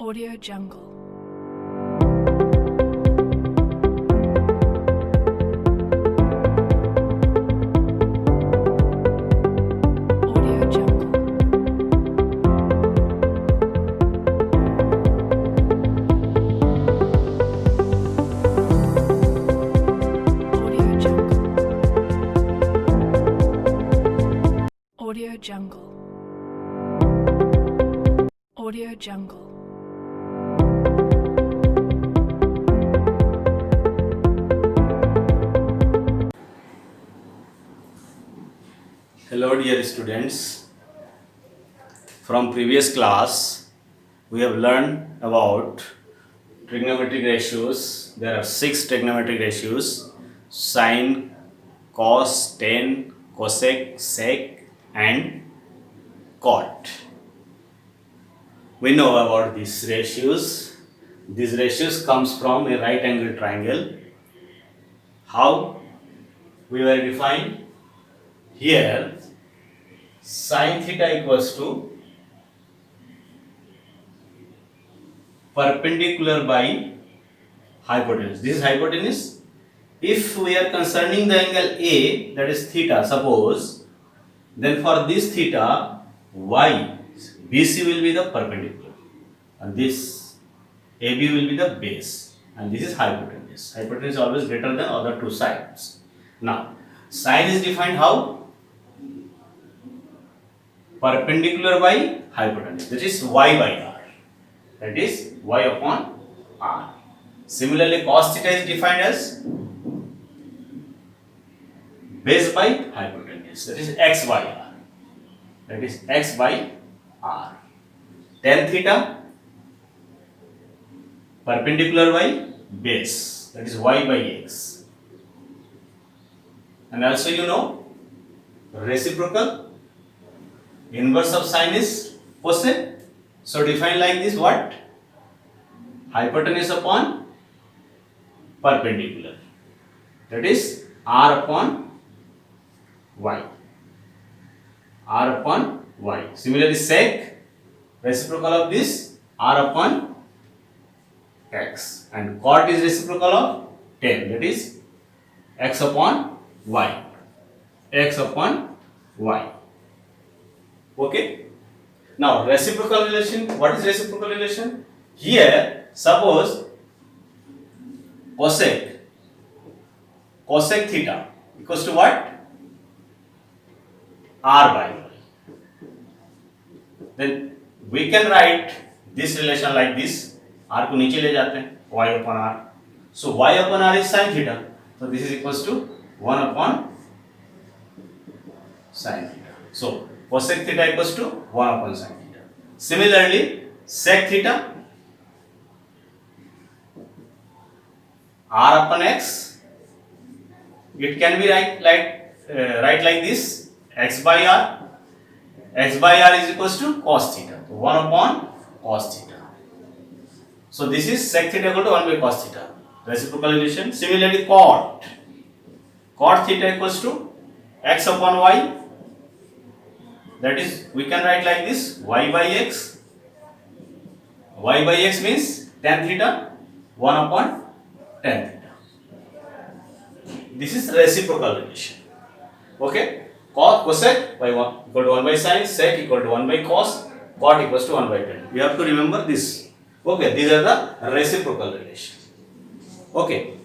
Audio Jungle. Audio Jungle. Audio Jungle. Audio Jungle. Audio Jungle. Hello dear students, from previous class we have learned about trigonometric ratios. There are 6 trigonometric ratios: sine, cos, tan, cosec, sec and cot. We know about these ratios. These ratios comes from a right angle triangle. How we were defined? Here sin theta equals to perpendicular by hypotenuse. This is hypotenuse. If we are concerning the angle A, that is theta, suppose, then for this theta, y, BC will be the perpendicular, and this AB will be the base, and this is hypotenuse. Hypotenuse is always greater than other two sides. Now, sine is defined how? Perpendicular by hypotenuse, that is y by r. That is y upon r. Similarly, cos theta is defined as base by hypotenuse, that is x by r. That is x by r. Tan theta perpendicular by base, that is y by x. And also you know reciprocal, inverse of sine is cosec. So define like this: what? Hypotenuse upon perpendicular, that is r upon y. R upon y. Similarly, sec, reciprocal of this, r upon x, and cot is reciprocal of tan, that is x upon y. X upon y. Okay. Now reciprocal relation. What is reciprocal relation? Here, suppose cosec theta equals to what? R by y. Then we can write this relation like this. R को नीचे ले जाते हैं, y upon r. So y upon r is sin theta. So this is equals to 1 upon sin theta. So cosec theta equals to 1 upon sin theta. Similarly, sec theta, r upon x, it can be write like this: x by r. X by r is equals to cos theta. 1 upon cos theta. So this is sec theta equal to 1 by cos theta. Reciprocal relation. Similarly, cot theta equals to x upon y. That is, we can write like this: y by x. Y by x means tan theta, 1 upon tan theta. This is reciprocal relation. Okay. Cosec by 1 equal to 1 by sin, sec equal to 1 by cos, cot equals to 1 by tan. You have to remember this. Okay. These are the reciprocal relation. Okay.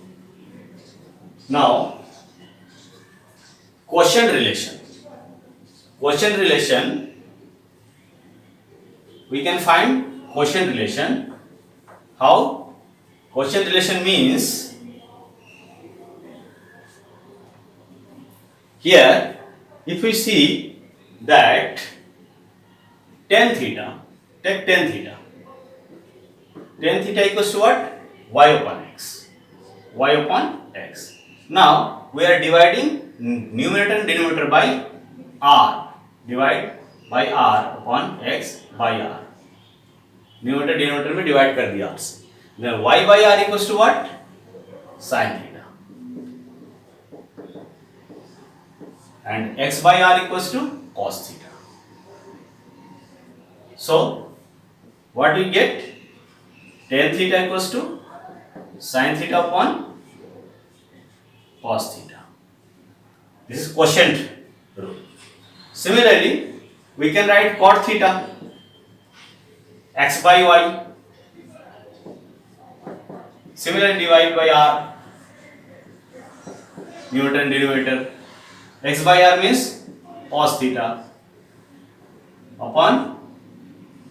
Now, quotient relation. Quotient relation, we can find quotient relation. How? Quotient relation means, here if we see that tan theta, take tan theta. Tan theta equals to what? Y upon x. Y upon x. Now we are dividing numerator and denominator by r. Divide by r upon x by r. Numerator denominator में divide कर दिया आपसे. Then y by r equals to what? Sin theta. And x by r equals to cos theta. So what we get? tan theta equals to sin theta upon cos theta. This is quotient rule. Similarly, we can write cot theta x by y. Similarly, divide by r, numerator and denominator. X by r means cos theta upon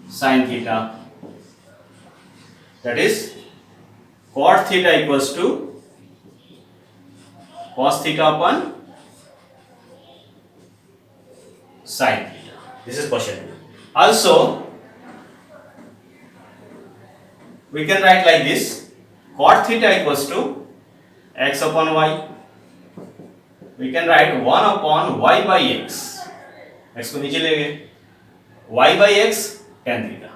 sin theta. That is cot theta equals to cos theta upon sin theta. This is quotient. Also, we can write like this: cot theta equals to x upon y. We can write 1 upon y by x. x को नीचे ले गए. Y by x tan theta.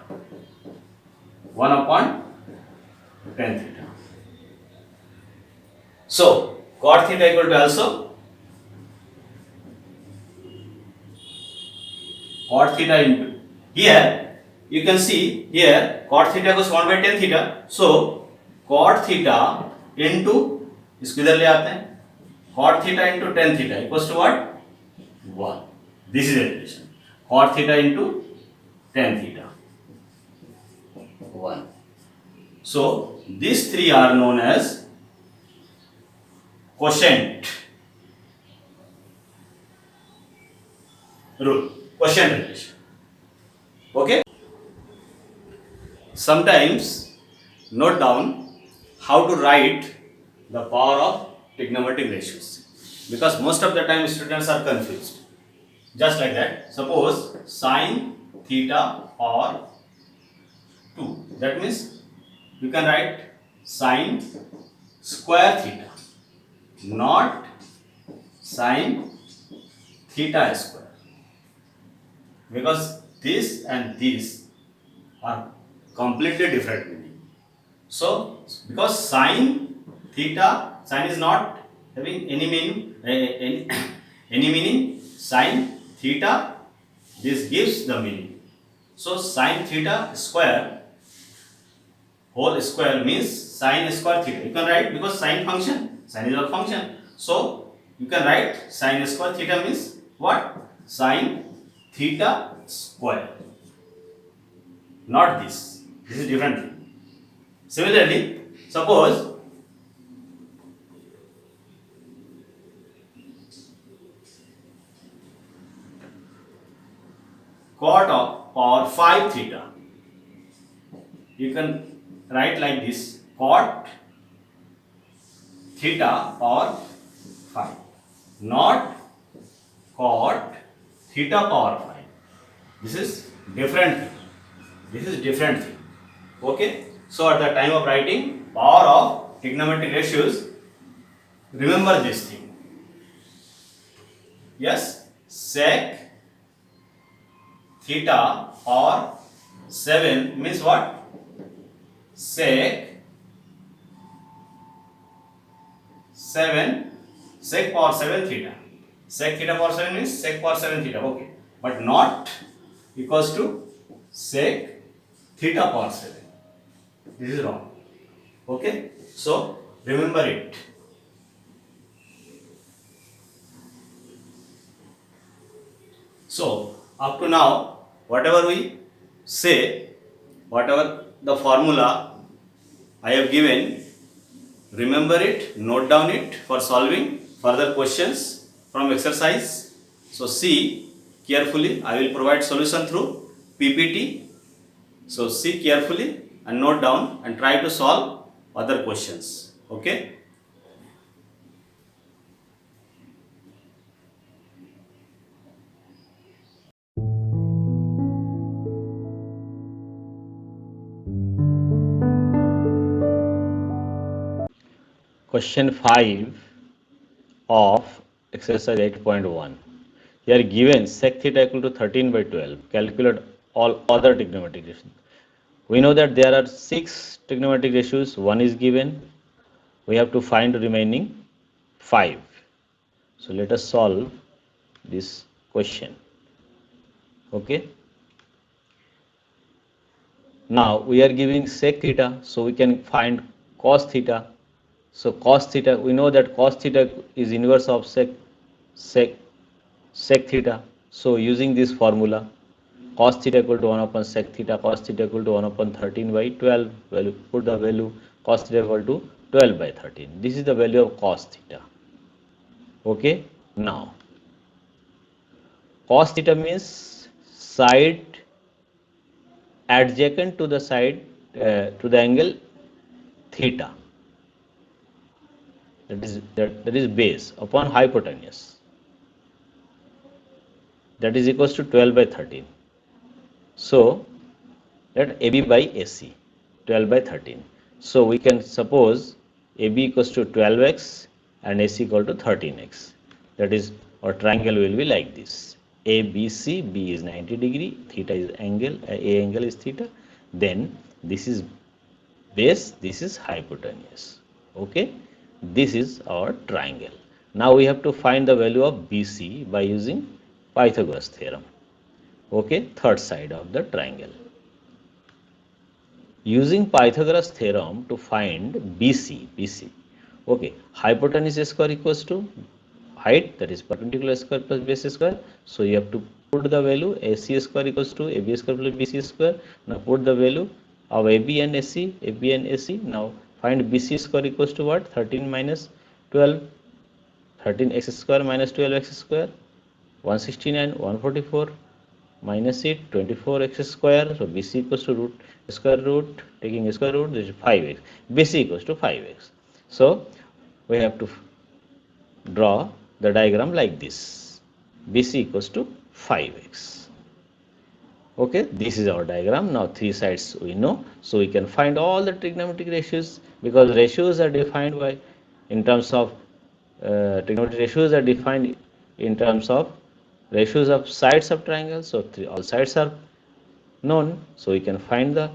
1 upon tan theta. So cot theta equal to also cot theta into, here you can see here cot theta equals 1 by tan theta. So cot theta into, इसको इधर ले आते हैं, cot theta into tan theta equals to what? 1. This is the relation. Cot theta into tan theta 1. So these three are known as quotient rule, quotient relation. Okay? Sometimes note down how to write the power of trigonometric ratios, because most of the time students are confused. Just like that, suppose sin theta or 2, that means you can write sin square theta, not sin theta square, because this and this are completely different meaning. So because sin theta, sin is not having any meaning, any meaning. Sin theta, this gives the meaning. So sin theta square whole square means sin square theta. You can write, because sin function, sin is a function. So you can write sin square theta means what? Sin theta square. Not this. This is different thing. Similarly, suppose cot of power 5 theta. You can write like this: cot theta power 5, not cot theta power 5. This is different thing. This is different thing. Okay? So at the time of writing power of trigonometric ratios, remember this thing. Yes? Sec theta or 7 means what? Sec 7, sec power 7 theta. Sec theta power 7 means sec power 7 theta. Okay. But not equals to sec theta power 7. This is wrong. Okay. So remember it. So up to now, whatever we say, whatever the formula I have given, remember it, note down it for solving further questions from exercise. So see carefully, I will provide solution through PPT. So see carefully and note down and try to solve other questions. Okay. Question 5 of exercise 8.1. Here given sec theta equal to 13 by 12. Calculate all other trigonometric ratios. We know that there are 6 trigonometric ratios. One is given. We have to find remaining 5. So let us solve this question. Okay. Now we are giving sec theta, so we can find cos theta. So cos theta, we know that cos theta is inverse of sec sec theta. So using this formula, cos theta equal to 1 upon sec theta, cos theta equal to 1 upon 13 by 12, value, put the value, cos theta equal to 12 by 13. This is the value of cos theta. Okay, now cos theta means side adjacent to the side to the angle theta, that is base upon hypotenuse, that is equals to 12 by 13. So let AB by AC, 12 by 13. So we can suppose AB equals to 12x and AC equal to 13x. That is, our triangle will be like this. ABC, B is 90 degree, theta is angle, A angle is theta. Then this is base, this is hypotenuse. Okay, this is our triangle. Now we have to find the value of BC by using Pythagoras theorem. Okay, third side of the triangle. Using Pythagoras theorem to find BC. Okay, hypotenuse square equals to height, that is perpendicular square plus base square. So you have to put the value AC square equals to AB square plus BC square. Now put the value of AB and AC. Now find BC square equals to what? 13 minus 12, 13x square minus 12x square, 169, 144 minus it, 24x square. So BC equals to root square root, taking square root, this is 5x. BC equals to 5x. So we have to draw the diagram like this. BC equals to 5x. Okay, this is our diagram. Now three sides we know, so we can find all the trigonometric ratios, because ratios are defined by in terms of trigonometric ratios are defined in terms of ratios of sides of triangle. So all sides are known, so we can find the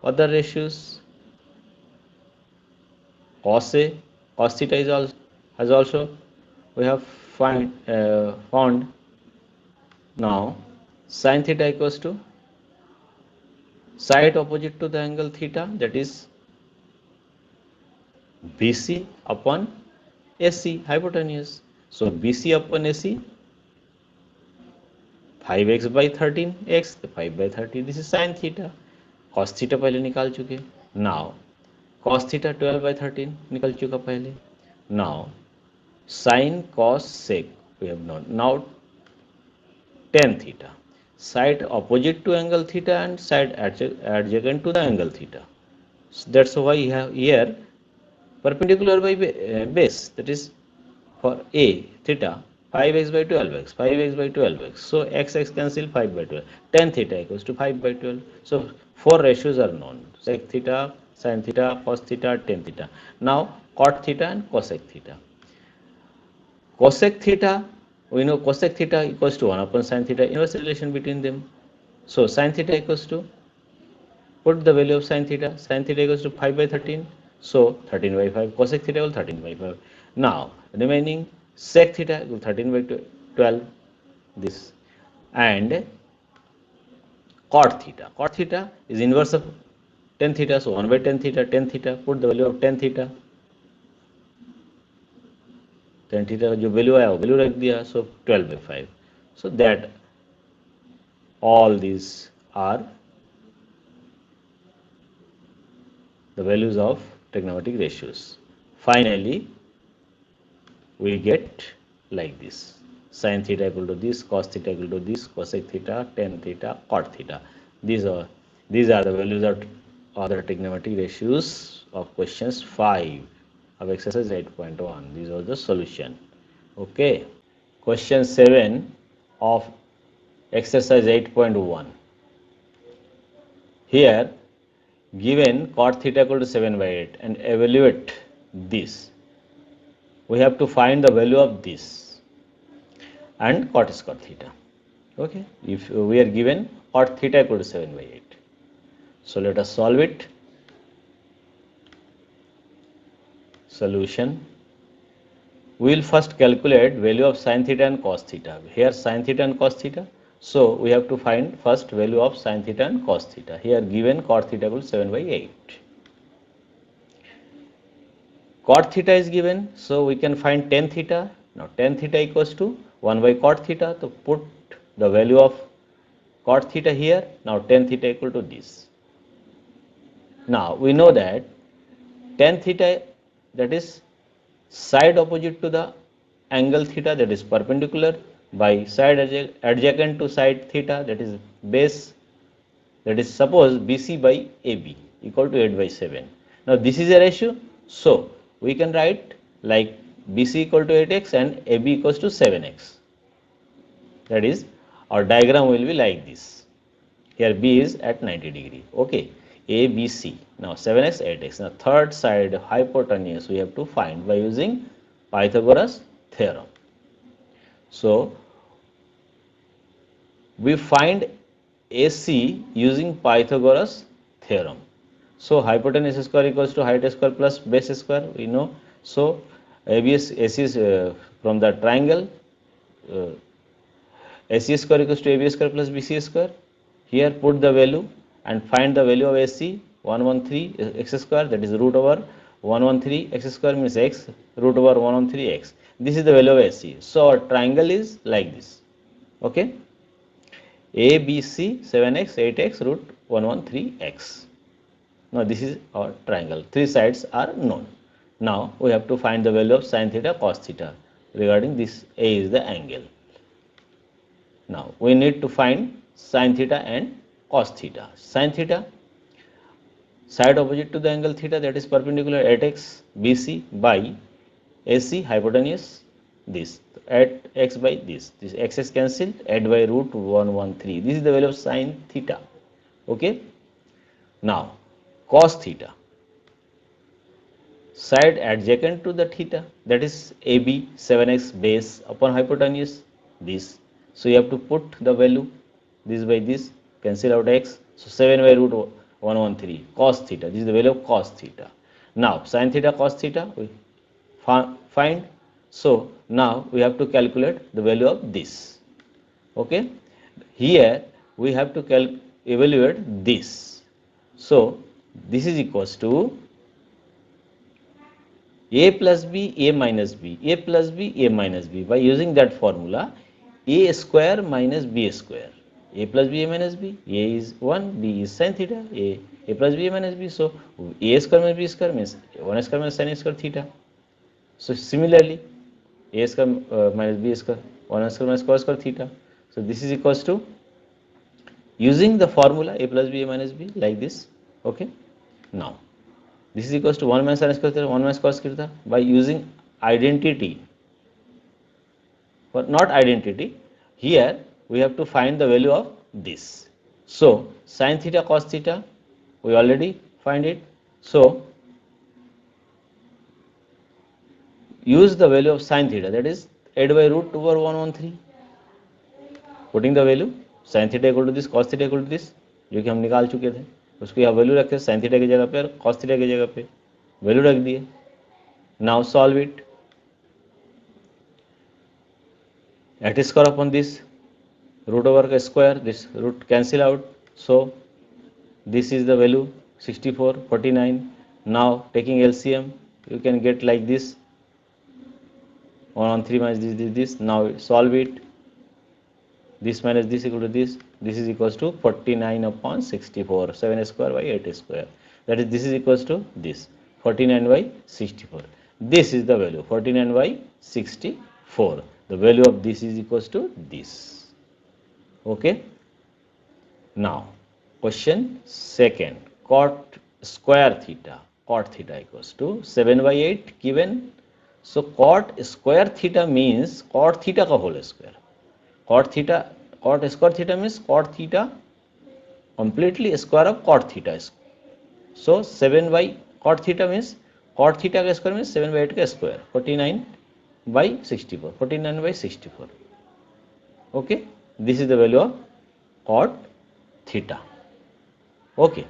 other ratios. Cos A, cos theta is also, has also we have found. Now sin theta equals to side opposite to the angle theta, that is BC upon AC, hypotenuse. So BC upon AC, 5x by 13x, 5 by 30, this is sin theta. Cos theta पहले निकाल चुके. Now cos theta 12 by 13 निकल चुका पहले. Now sin cos sec we have known. Now tan theta, side opposite to angle theta and side adjacent to the angle theta. So that's why you have here perpendicular by base, that is for A theta 5x by 12x, 5x by 12x. So x cancel, 5 by 12. Tan theta equals to 5 by 12. So four ratios are known: sec theta, sin theta, cos theta, tan theta. Now cot theta and cosec theta. Cosec theta, we know cosec theta equals to 1 upon sin theta, inverse relation between them. So sin theta equals to, put the value of sin theta equals to 5 by 13. So 13 by 5, cosec theta equals 13 by 5. Now remaining sec theta equals 13 by 12, this, and cot theta is inverse of tan theta, so 1 by tan theta, put the value of tan theta का जो value आया वो value रख दिया, सो 12 by 5. So that all these are the values of trigonometric ratios. Finally we get like this: sin theta equal to this, cos theta equal to this, cosec theta, tan theta, cot theta. These are the values of other trigonometric ratios of questions 5 of exercise 8.1. These are the solution. Okay, question 7 of exercise 8.1. Here given cot theta equal to 7 by 8 and evaluate this, we have to find the value of this and cot square theta. Okay, if we are given cot theta equal to 7 by 8, so let us solve it. Solution: we will first calculate value of sin theta and cos theta. Here sin theta and cos theta, So we have to find first value of sin theta and cos theta. Here given cot theta equals 7 by 8. Cot theta is given, so we can find tan theta. Now tan theta equals to 1 by cot theta. So put the value of cot theta here. Now tan theta equal to this. Now we know that tan theta, that is side opposite to the angle theta, that is perpendicular, by side adjacent to side theta, that is base, that is suppose BC by AB equal to 8 by 7. Now this is a ratio, so we can write like BC equal to 8x and AB equals to 7x. That is, our diagram will be like this. Here B is at 90 degree. Okay, ABC. Now 7x, 8x. Now third side hypotenuse we have to find by using Pythagoras theorem. So we find AC using Pythagoras theorem. So hypotenuse square equals to height square plus base square, we know. So AC is from the triangle. AC square equals to AB square plus BC square. Here put the value and find the value of AC. 113 x square, that is root over 113 x square means x, root over 113 x. This is the value of AC. So our triangle is like this. Okay. ABC 7x, 8x, root 113x. Now this is our triangle. Three sides are known. Now we have to find the value of sin theta, cos theta. Regarding this, A is the angle. Now we need to find sin theta and cos theta. Sin theta, side opposite to the angle theta, that is perpendicular at x BC by AC hypotenuse this, at x by this x is cancelled, add by root 113. This is the value of sin theta. Okay. Now cos theta, side adjacent to the theta, that is AB 7x base upon hypotenuse this. So you have to put the value this by this, cancel out x. So 7 by root 113 cos theta. This is the value of cos theta. Now sin theta, cos theta we find. So now we have to calculate the value of this. Okay. Here we have to evaluate this. So this is equals to A plus B, A minus B, A plus B, A minus B. By using that formula, A square minus B square. A plus B, A minus B. A is 1, B is sin theta. A plus B, A minus B. So A square minus B square means 1 square minus sin square theta. So similarly, A square minus B square, 1 square minus cos square theta. So this is equals to, using the formula A plus B, A minus B, like this. Okay. Now this is equals to 1 minus sin square theta, 1 minus cos theta. By using identity, but not identity, here we have to find the value of this. So sin theta, cos theta, we already find it. So use the value of sin theta, that is 8 by root 2 over 113. Putting the value sin theta equal to this, cos theta equal to this, जो कि हम निकाल चुके थे, उसको यहाँ value रखे sin theta की जगह पे और cos theta की जगह पे वैल्यू रख दिए. Now solve it. At square upon this, root over square, this root cancel out. So this is the value 64, 49. Now taking LCM, you can get like this. 1 on 3 minus this. Now solve it. This minus this equal to this. This is equals to 49 upon 64. 7 square by 8 square. That is, this is equals to this. 49 by 64. This is the value. 49 by 64. The value of this is equals to this. Okay. Now question second. Cot square theta. Cot theta equals to 7 by 8 given. So cot square theta means cot theta ka whole square. Cot square theta means cot theta completely square of cot theta. So 7 by cot theta means cot theta ka square means 7 by 8 ka square. 49 by 64. 49 by 64. Okay. This is the value of cot theta. Okay.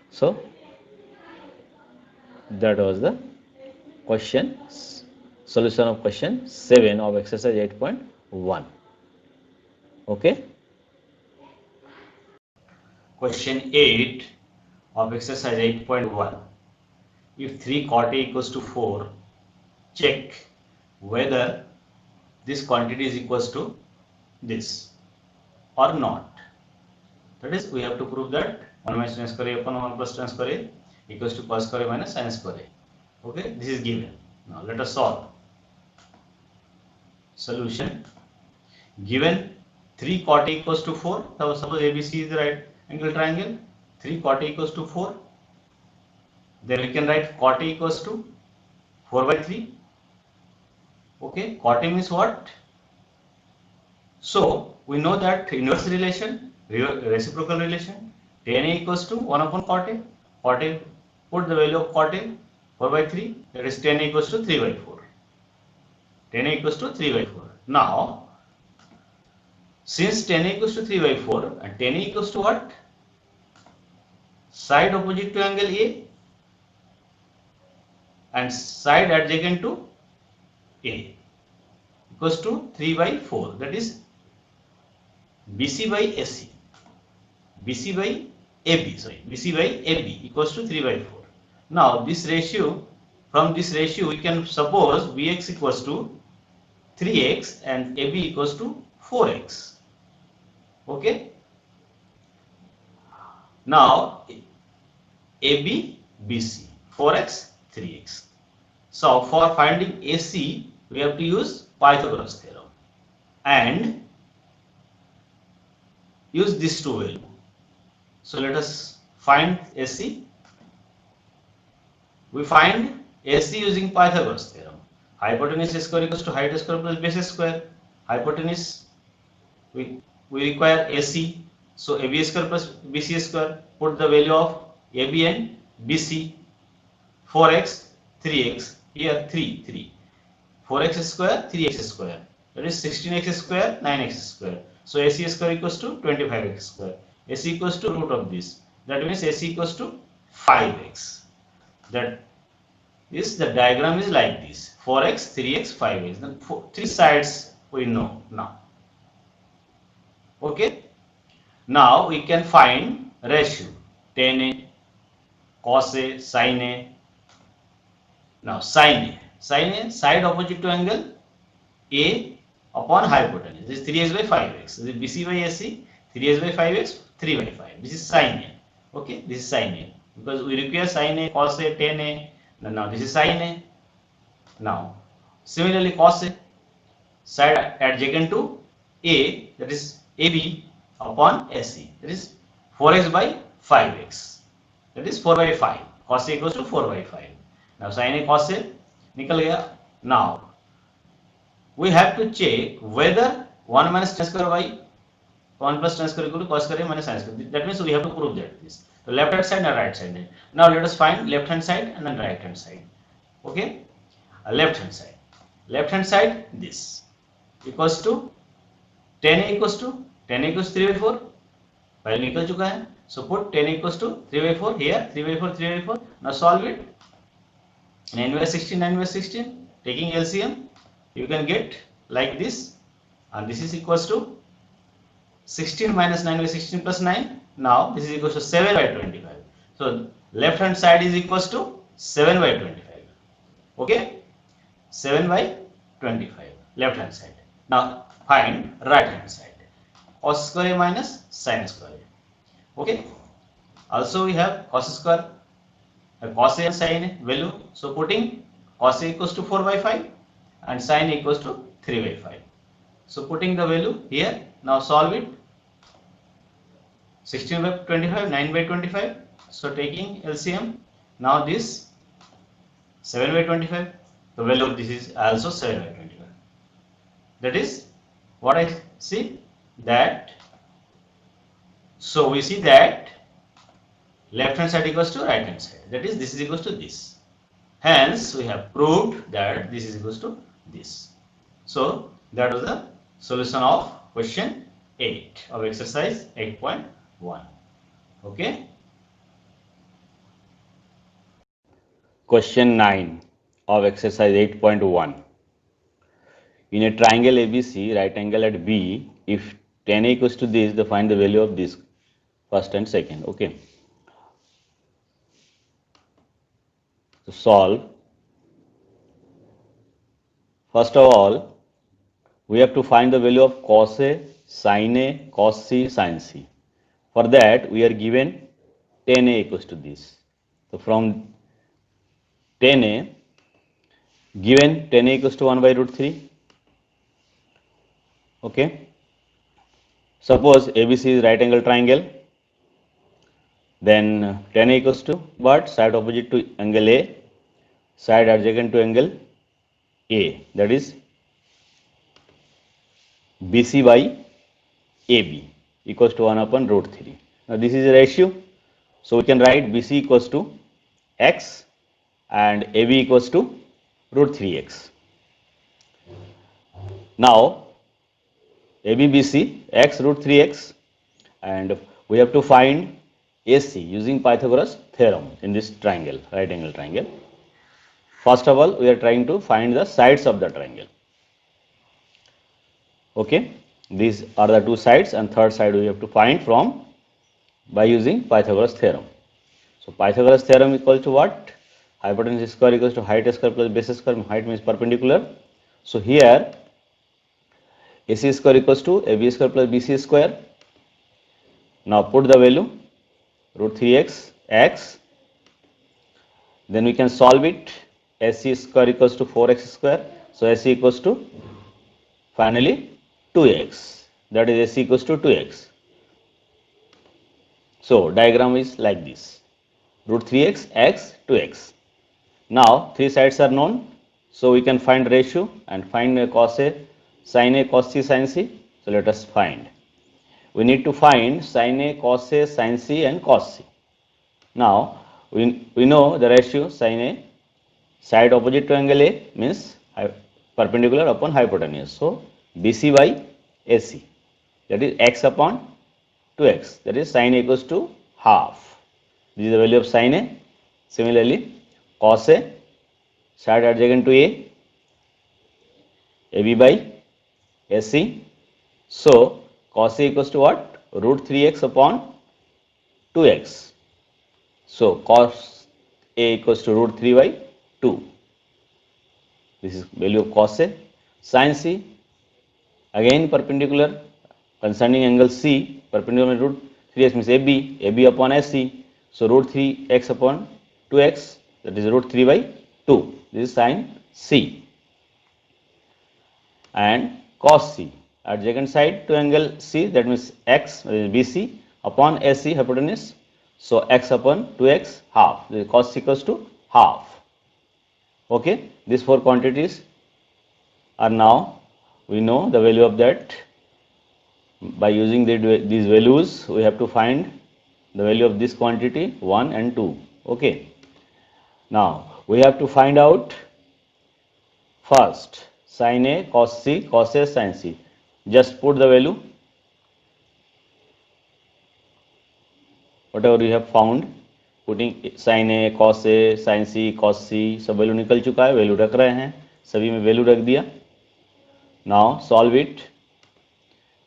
So that was the question, solution of question 7 of exercise 8.1. Okay. Question 8 of exercise 8.1. If 3 cot A equals to 4, check whether this quantity is equals to this or not. That is, we have to prove that 1 minus tan square A upon 1 plus tan square A equals to cos square A minus sin square A. Okay, this is given. Now let us solve. Solution. Given 3 cot A equals to 4, now suppose ABC is the right angle triangle, 3 cot A equals to 4, then we can write cot A equals to 4 by 3. Okay, cot A means what? So we know that inverse relation, reciprocal relation, tan A equals to 1 upon cot A. Cot A, put the value of cot A 4 by 3, that is tan A equals to 3 by 4. Tan A equals to 3 by 4. Now, since tan A equals to 3 by 4 and tan A equals to what? Side opposite to angle A and side adjacent to A equals to 3 by 4, that is BC by AC, BC by AB, BC by AB equals to 3 by 4. Now this ratio, from this ratio we can suppose BX equals to 3x and AB equals to 4x. Okay. Now AB, BC, 4x, 3x. So for finding AC, we have to use Pythagoras theorem and use these two values. So let us find AC. We find AC using Pythagoras theorem. Hypotenuse square equals to height square plus base square. Hypotenuse, we require AC. So AB square plus BC square. Put the value of AB and BC. 4x, 3x. Here 3. 4x square, 3x square. That is 16x square, 9x square. So AC square equals to 25x square. AC equals to root of this. That means AC equals to 5x. That is, the diagram is like this: 4x, 3x, 5x. Then three sides we know now. Okay. Now we can find ratio tan A, cos A, sin A. Now sin A, side opposite to angle A upon hypotenuse. This is 3x by 5x. This is BC by AC, 3x by 5x, 3 by 5. This is sin A. Okay, this is sin A. Because we require sin A, cos A, tan A. Now this is sin A. Now, similarly cos A, side adjacent to A, that is AB upon AC. That is 4x by 5x. That is 4 by 5. Cos A equals to 4 by 5. Now sin A, cos A निकल गया. Now we have to check whether 1 minus tan square by 1 plus tan square equal to cos square minus sin square. That means we have to prove that this. So left hand side and right side. Now let us find left hand side and then right hand side. Okay, left hand side. Left hand side this equals to tan A equals to 3 by 4. पहले निकल चुका है. So put tan A equals to 3 by 4 here. 3 by 4, 3 by 4. Now solve it. 9 by 16, 9 by 16. Taking LCM, you can get like this, and this is equals to 16 minus 9 by 16 plus 9. Now this is equals to 7 by 25. So left hand side is equals to 7 by 25. Okay, 7 by 25 left hand side. Now find right hand side. Cos square A minus sin square A. Okay. Also we have cos square, cos A and sin A value. So putting cos A equals to 4 by 5 and sin A equals to 3 by 5. So putting the value here. Now solve it. 16 by 25, 9 by 25. So taking LCM. Now this 7 by 25. The value of this is also 7 by 25. That is what I see that. So we see that left hand side equals to right hand side. That is, this is equals to this. Hence we have proved that this is equals to this. So that was the solution of question 8 of exercise 8.1. Okay. Question 9 of exercise 8.1. In a triangle ABC, right angle at B, if tan A equals to this, then find the value of this first and second. Okay. To solve, first of all, we have to find the value of cos A, sin A, cos C, sin C. For that, we are given tan A equals to this. So from tan A, given tan A equals to 1 by root 3. Okay. Suppose ABC is right angle triangle, then tan A equals to what? Side opposite to angle A, side adjacent to angle A, that is BC by AB equals to 1 upon root 3. Now this is a ratio, so we can write BC equals to x and AB equals to root 3x. Now ABBC x root 3x, and we have to find AC using Pythagoras theorem in this triangle, right angle triangle. First of all, we are trying to find the sides of the triangle. Okay, these are the two sides, and third side we have to find from by using Pythagoras theorem. So Pythagoras theorem equals to what? Hypotenuse square equals to height square plus base square. Height means perpendicular. So here AC square equals to AB square plus BC square. Now put the value root 3x x. Then we can solve it. AC square equals to 4x square. So AC equals to finally 2x. That is AC equals to 2x. So diagram is like this. Root 3x x 2x. Now three sides are known. So we can find ratio and find cos A, sin A, cos C, sin C. So let us find. We need to find sin A, cos A, sin C and cos C. Now we know the ratio sin A, side opposite to angle A means perpendicular upon hypotenuse. So BC by AC, that is x upon 2x, that is sin A equals to half. This is the value of sin A. Similarly, cos A, side adjacent to A, AB by AC. So cos A equals to what? Root 3x upon 2x. So cos A equals to root 3 by 2. This is value of cos A. Sin C, again perpendicular concerning angle C, perpendicular root 3x means AB upon AC. So root 3x upon 2x, that is root 3 by 2. This is sin C. And cos C, adjacent side to angle C, that means x, BC upon AC hypotenuse. So x upon 2x half. The cos equals to half. Okay, these four quantities are now, we know the value of that. By using these values, we have to find the value of this quantity 1 and 2. Okay, now we have to find out first sin A, cos C, cos A, sin C. Just put the value whatever you have found, putting sin A, cos A, sin C, cos C, सब value निकल चुका है, value रख रहे हैं, सभी में value रख दिया. Now solve it.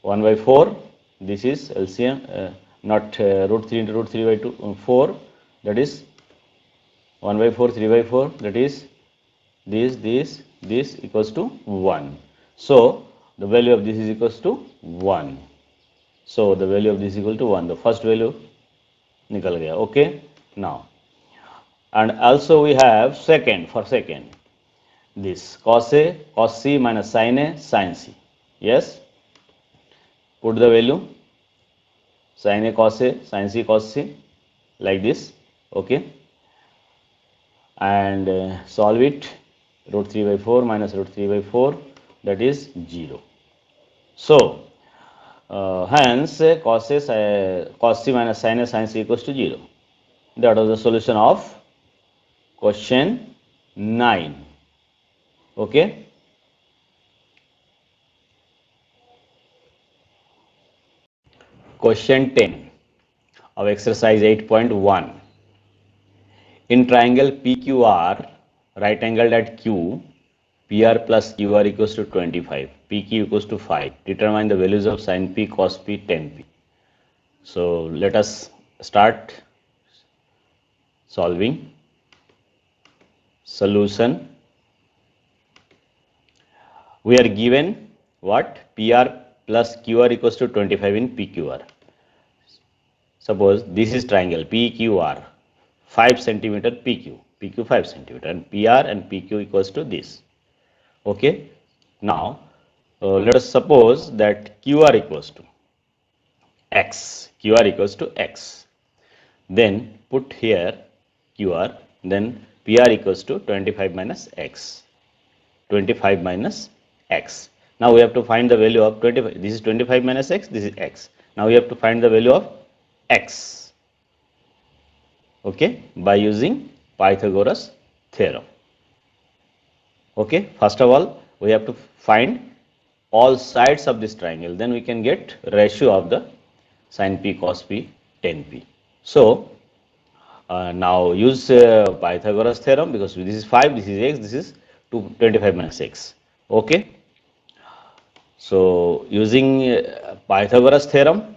1 by 4, this is LCM, not root 3 into root 3 by 2, 4, that is 1 by 4, 3 by 4, that is this equals to 1. So the value of this is equals to 1. So the value of this is equal to 1. The first value nikal gaya. Okay, now, and also we have second, for second, this cos A, cos C minus sin A, sin C. Yes, put the value sin A, cos A, sin C, cos C, like this. Okay, and solve it. Root 3 by 4 minus root 3 by 4, that is 0. So hence cos C minus sin A, sin C equals to 0. That was the solution of question 9. Okay. Question 10 of exercise 8.1. In triangle PQR, right angled at Q, PR plus QR equals to 25, PQ equals to 5. Determine the values of sin P, cos P, tan P. So let us start solving. Solution. We are given what? PR plus QR equals to 25 in PQR. Suppose this is triangle PQR, 5 centimeter PQ 5 centimeter, and PR and PQ equals to this. Okay. Now let us suppose that QR equals to X. QR equals to X. Then put here QR, then PR equals to 25 minus X. 25 minus X. Now we have to find the value of 25. This is 25 minus X, this is X. Now we have to find the value of X. Okay, by using Pythagoras theorem. Okay, first of all, we have to find all sides of this triangle. Then we can get ratio of the sin p, cos p, tan p. So now use Pythagoras theorem, because this is 5, this is x, this is 25 minus x. Okay. So using Pythagoras theorem,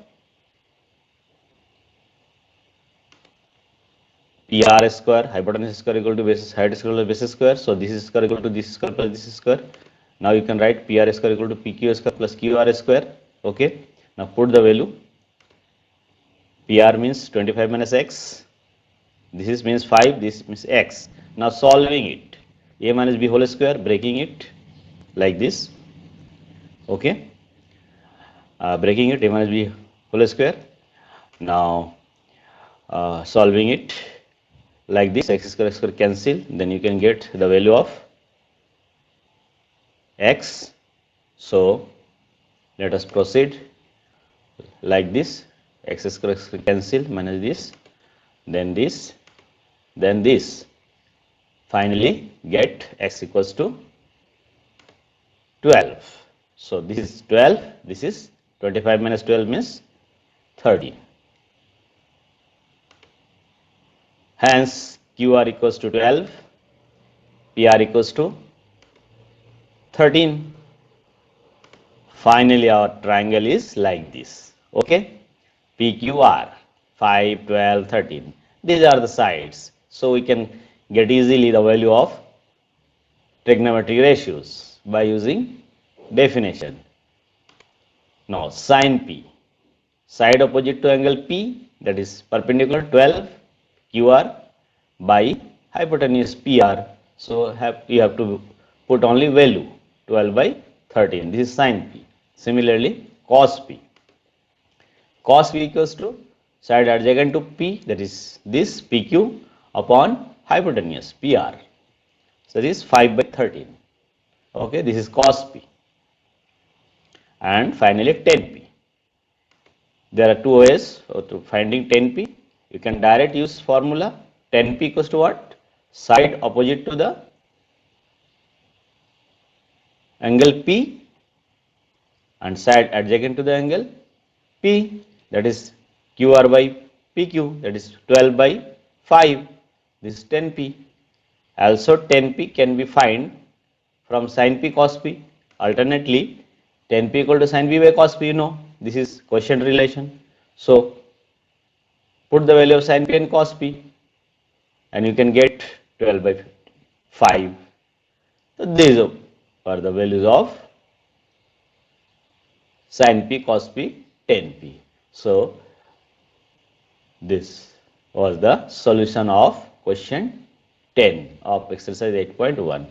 PR square, hypotenuse square equal to basis, height square equal to basis square. So this is square equal to this square plus this square. Now you can write PR square equal to PQ square plus QR square. Okay. Now put the value. PR means 25 minus x. This is means 5, this means x. Now solving it. A minus b whole square, breaking it like this. Okay. Breaking it, a minus b whole square. Now solving it like this, x square cancel, then you can get the value of x. So let us proceed like this, x square cancel, minus this, then this, then this. Finally get x equals to 12. So this is 12, this is 25 minus 12 means 30. Hence QR equals to 12, PR equals to 13. Finally our triangle is like this. Okay. PQR 5, 12, 13. These are the sides. So we can get easily the value of trigonometric ratios by using definition. Now sin P, side opposite to angle P, that is perpendicular, 12 QR by hypotenuse PR. So you have to put only value 12 by 13. This is sin P. Similarly cos P. Cos P equals to side adjacent to P, that is this PQ upon hypotenuse PR. So this is 5 by 13. Okay, this is cos P. And finally tan P. There are two ways of finding tan P. You can direct use formula. Tan P equals to what? Side opposite to the angle P and side adjacent to the angle P, that is QR by PQ, that is 12 by 5. This is tan P. Also tan P can be found from sin P cos P. Alternately, tan P equal to sin P by cos P, you know. This is quotient relation. So put the value of sin P and cos P and you can get 12 by 5. So these are the values of sin P, cos P, tan P. So this was the solution of question 10 of exercise 8.1.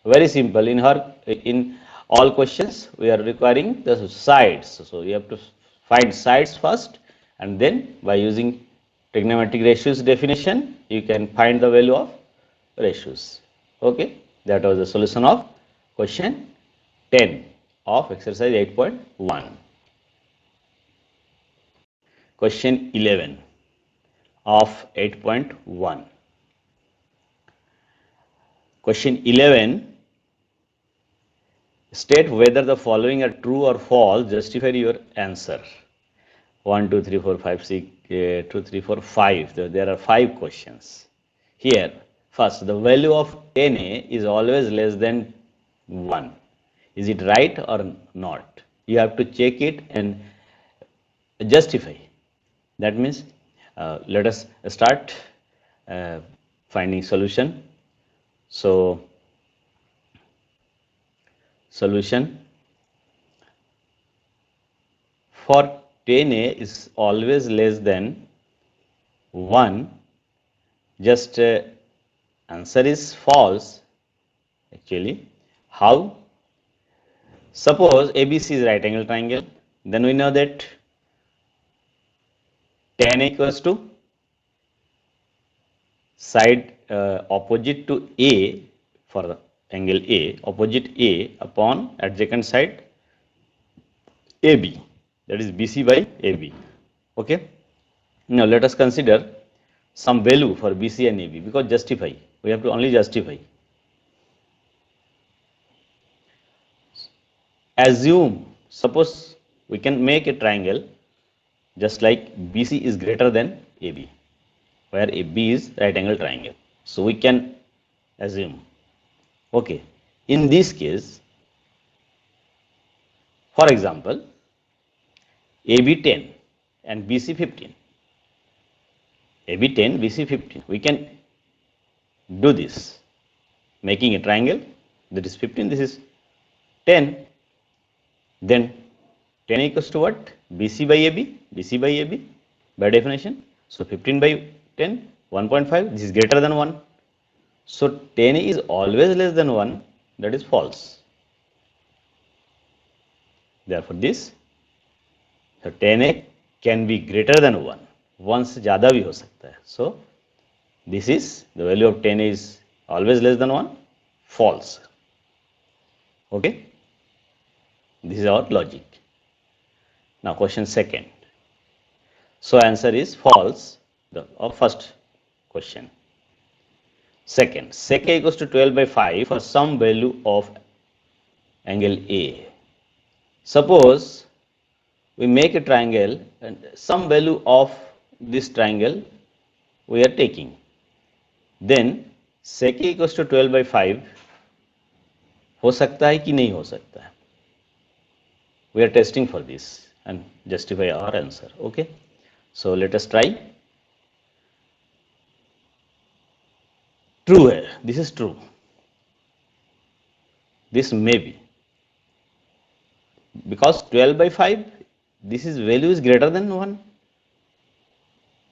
Very simple. In all questions we are requiring the sides. So you have to find sides first, and then by using trigonometric ratios definition you can find the value of ratios. Okay, that was the solution of question 10 of exercise 8.1. Question 11 of 8.1. Question 11, state whether the following are true or false, justify your answer. 1, 2, 3, 4, 5, 6, 2, 3, 4, 5. There are 5 questions. Here, first, the value of 10a is always less than 1. Is it right or not? You have to check it and justify. That means let us start finding solution. So solution for 10a is always less than 1. Just answer is false actually. How? Suppose ABC is right angle triangle, then we know that tan equals to side opposite to A for the angle A, opposite A upon adjacent side AB, that is BC by AB. Okay. Now let us consider some value for BC and AB, because justify, we have to only justify. Assume, suppose we can make a triangle just like BC is greater than AB, where AB is right angle triangle. So we can assume. Okay. In this case, for example, AB 10 and BC 15. AB 10, BC 15. We can do this, making a triangle that is 15, this is 10. Then 10 equals to what? BC by AB, BC by AB by definition. So 15 by 10, 1.5, this is greater than 1. So 10 is always less than 1, that is false. Therefore this, so 10a can be greater than 1. 1 से ज़्यादा भी हो सकता है. So this is, the value of 10 is always less than 1, false. Okay. This is our logic. Now question second. So answer is false, the first question. Second, sec A equals to 12 by 5 for some value of angle A. Suppose we make a triangle and some value of this triangle we are taking. Then sec A equals to 12 by 5 हो सकता है कि नहीं हो सकता है. We are testing for this and justify our answer. Okay. So let us try. True है. This is true. This may be. Because 12 by 5, this is value is greater than 1.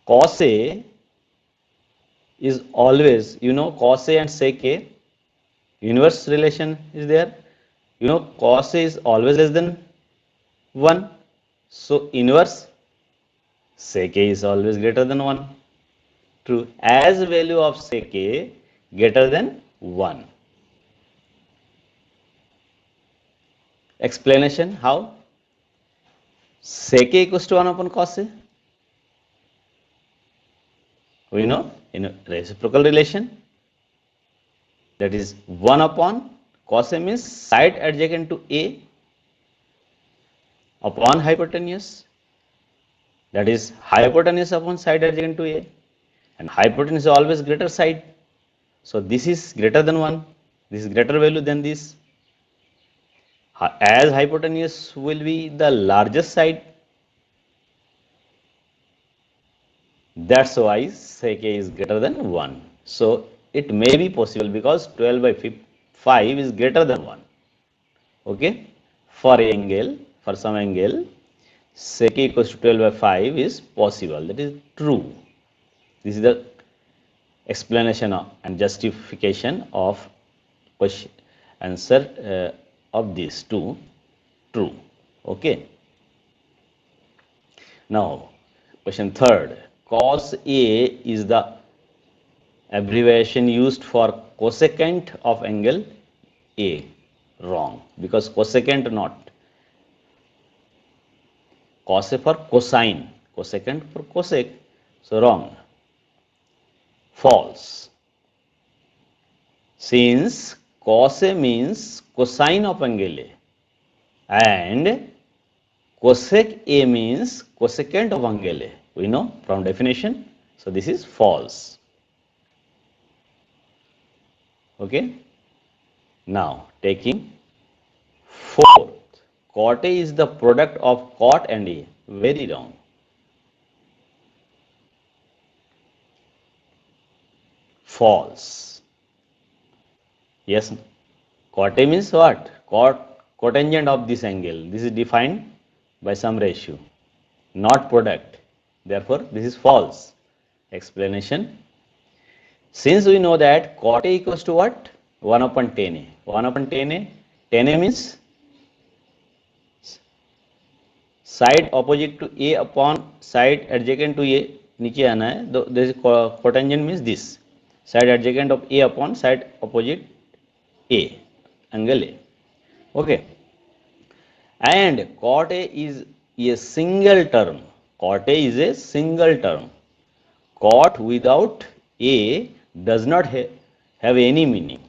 Cos A is always, cos A and sec A, inverse relation is there. Cos A is always less than 1. So inverse sec A is always greater than 1. True. As value of sec A greater than 1. Explanation how? Sec A equals to 1 upon cos A. We know in a reciprocal relation, that is 1 upon cos A means side adjacent to A upon hypotenuse, that is hypotenuse upon side adjacent to A, and hypotenuse is always greater side. So this is greater than 1, this is greater value than this. As hypotenuse will be the largest side, that's why sec A is greater than 1. So it may be possible because 12 by 5 is greater than 1. Okay. For angle, for some angle, sec A equals to 12 by 5 is possible. That is true. This is the explanation and justification of question answer of these two true. Okay. Now question third. Cos A is the abbreviation used for cosecant of angle A. Wrong, because cosecant not. Cos A for cosine, cosecant for cosec. So wrong. False. Since cos A means cosine of angle A and cosec A means cosecant of angle A. We know from definition. So this is false. Okay. Now taking fourth, cot A is the product of cot and A. Very wrong. false. Yes, cot A means what? Cotangent of this angle. This is defined by some ratio, not product. Therefore, this is false. Explanation. Since we know that cot A equals to what? 1 upon 10A. 1 upon 10A. 10A means side opposite to A upon side adjacent to A. नीचे आना है. This cotangent means this. Side adjacent of A upon side opposite A. Angle A. Okay. And cot A is a single term. Cot A is a single term. Cot without A does not have any meaning.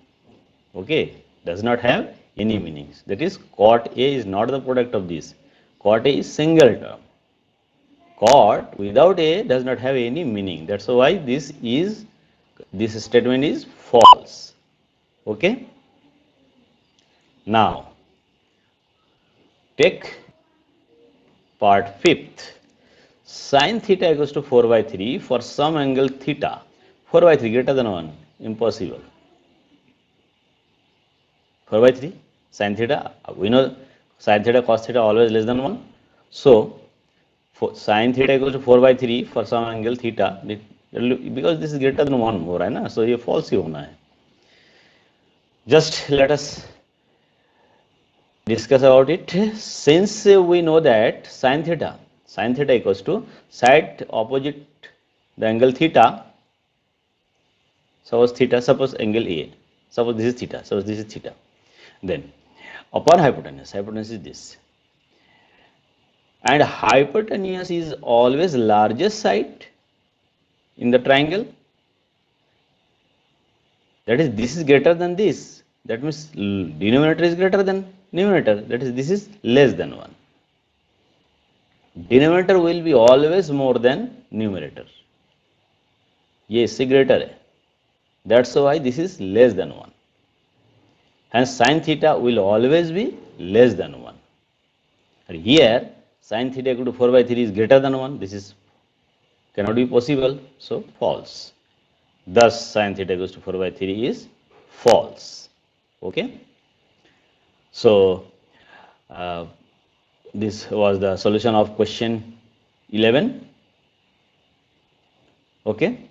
Okay, does not have any meanings. That is, cot A is not the product of this. Cot A is single term. Cot without A does not have any meaning. That's why this statement is false. Okay. Now, take part 5th. Sin theta equals to 4 by 3 for some angle theta. 4 by 3 greater than 1. Impossible. 4 by 3 sin theta. We know sin theta cos theta always less than 1. So, sin theta equals to 4 by 3 for some angle theta. Because this is greater than 1 more, right? So, ये false ही होना है. Just let us discuss about it. Since we know that sin theta equals to side opposite the angle theta. Suppose angle A. Suppose this is theta. Suppose this is theta. Then upon hypotenuse is this. And hypotenuse is always largest side in the triangle. That is, this is greater than this. That means denominator is greater than numerator. That is, this is less than 1. Denominator will be always more than numerator. ये इससे greater है. That's why this is less than 1. Hence, sin theta will always be less than 1. And here, sin theta equal to 4 by 3 is greater than 1. This is cannot be possible. So, false. Thus, sin theta equals to 4 by 3 is false. Okay. So, this was the solution of question 11. Okay.